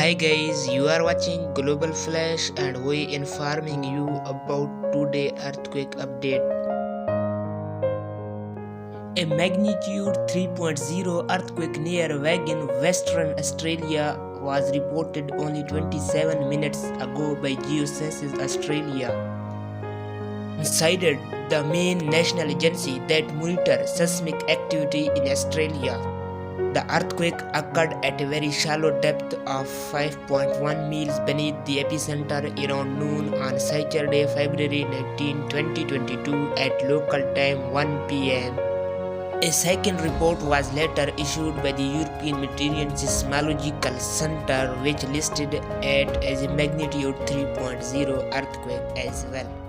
Hi guys, you are watching Global Flash and we informing you about today earthquake update. A magnitude 3.0 earthquake near Wagon, Western Australia was reported only 27 minutes ago by Geosciences Australia, considered the main national agency that monitors seismic activity in Australia. The earthquake occurred at a very shallow depth of 5.1 miles beneath the epicenter around noon on Saturday, February 19, 2022 at local time 1 p.m. A second report was later issued by the European Mediterranean Seismological Center, which listed it as a magnitude 3.0 earthquake as well.